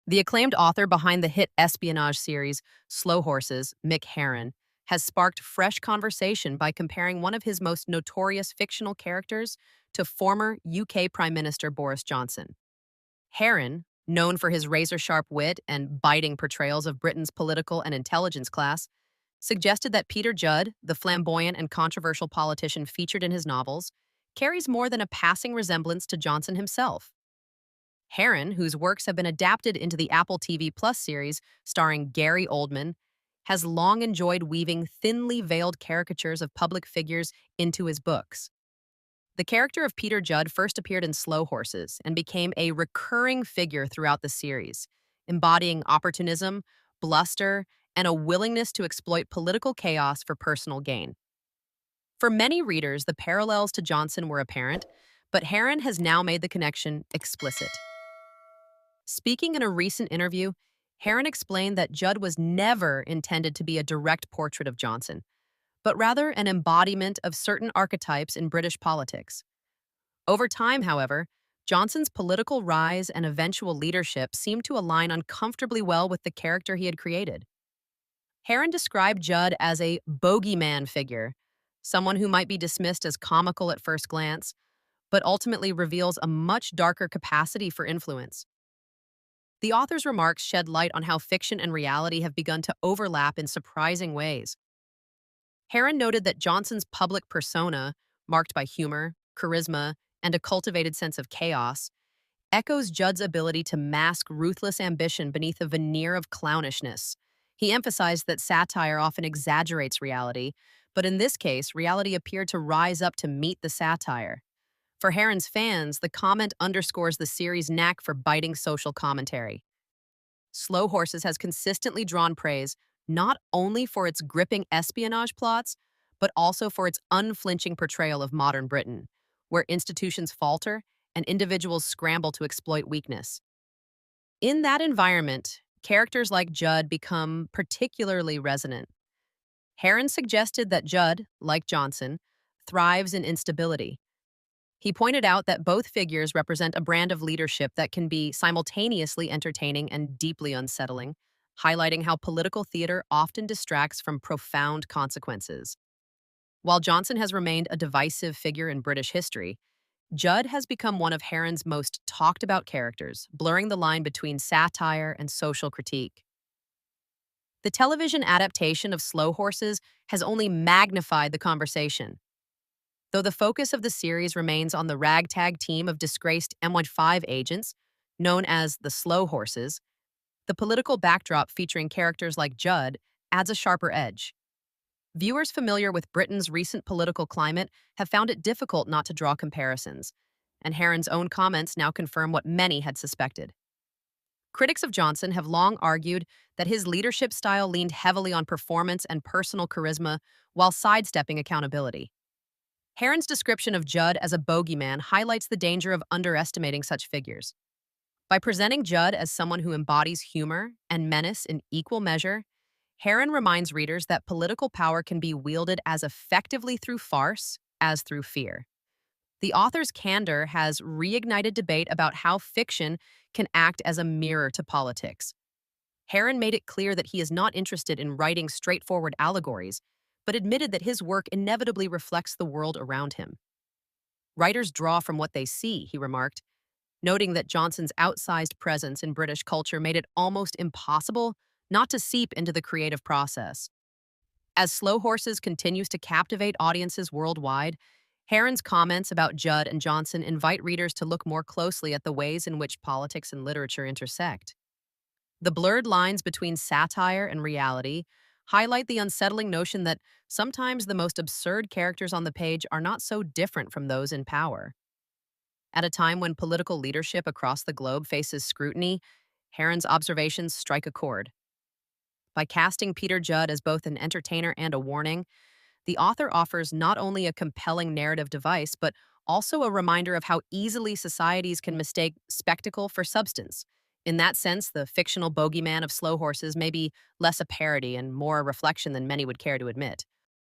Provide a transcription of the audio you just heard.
The acclaimed author behind the hit espionage series Slow Horses, Mick Herron, has sparked fresh conversation by comparing one of his most notorious fictional characters to former UK Prime Minister Boris Johnson. Herron, known for his razor-sharp wit and biting portrayals of Britain's political and intelligence class, suggested that Peter Judd, the flamboyant and controversial politician featured in his novels, carries more than a passing resemblance to Johnson himself. Herron, whose works have been adapted into the Apple TV Plus series starring Gary Oldman, has long enjoyed weaving thinly veiled caricatures of public figures into his books. The character of Peter Judd first appeared in Slow Horses and became a recurring figure throughout the series, embodying opportunism, bluster, and a willingness to exploit political chaos for personal gain. For many readers, the parallels to Johnson were apparent, but Herron has now made the connection explicit. Speaking in a recent interview, Herron explained that Judd was never intended to be a direct portrait of Johnson, but rather an embodiment of certain archetypes in British politics. Over time, however, Johnson's political rise and eventual leadership seemed to align uncomfortably well with the character he had created. Herron described Judd as a bogeyman figure, someone who might be dismissed as comical at first glance, but ultimately reveals a much darker capacity for influence. The author's remarks shed light on how fiction and reality have begun to overlap in surprising ways. Herron noted that Johnson's public persona, marked by humor, charisma, and a cultivated sense of chaos, echoes Judd's ability to mask ruthless ambition beneath a veneer of clownishness. He emphasized that satire often exaggerates reality, but in this case, reality appeared to rise up to meet the satire. For Herron's fans, the comment underscores the series' knack for biting social commentary. Slow Horses has consistently drawn praise not only for its gripping espionage plots, but also for its unflinching portrayal of modern Britain, where institutions falter and individuals scramble to exploit weakness. In that environment, characters like Judd become particularly resonant. Herron suggested that Judd, like Johnson, thrives in instability. He pointed out that both figures represent a brand of leadership that can be simultaneously entertaining and deeply unsettling, highlighting how political theater often distracts from profound consequences. While Johnson has remained a divisive figure in British history, Judd has become one of Herron's most talked-about characters, blurring the line between satire and social critique. The television adaptation of Slow Horses has only magnified the conversation. Though the focus of the series remains on the ragtag team of disgraced MI5 agents, known as the Slow Horses, the political backdrop featuring characters like Judd adds a sharper edge. Viewers familiar with Britain's recent political climate have found it difficult not to draw comparisons, and Herron's own comments now confirm what many had suspected. Critics of Johnson have long argued that his leadership style leaned heavily on performance and personal charisma while sidestepping accountability. Herron's description of Judd as a bogeyman highlights the danger of underestimating such figures. By presenting Judd as someone who embodies humor and menace in equal measure, Herron reminds readers that political power can be wielded as effectively through farce as through fear. The author's candor has reignited debate about how fiction can act as a mirror to politics. Herron made it clear that he is not interested in writing straightforward allegories, but admitted that his work inevitably reflects the world around him. Writers draw from what they see, he remarked, noting that Johnson's outsized presence in British culture made it almost impossible not to seep into the creative process. As Slow Horses continues to captivate audiences worldwide, Herron's comments about Judd and Johnson invite readers to look more closely at the ways in which politics and literature intersect. The blurred lines between satire and reality highlight the unsettling notion that sometimes the most absurd characters on the page are not so different from those in power. At a time when political leadership across the globe faces scrutiny, Herron's observations strike a chord. By casting Peter Judd as both an entertainer and a warning, the author offers not only a compelling narrative device, but also a reminder of how easily societies can mistake spectacle for substance. In that sense, the fictional bogeyman of Slow Horses may be less a parody and more a reflection than many would care to admit.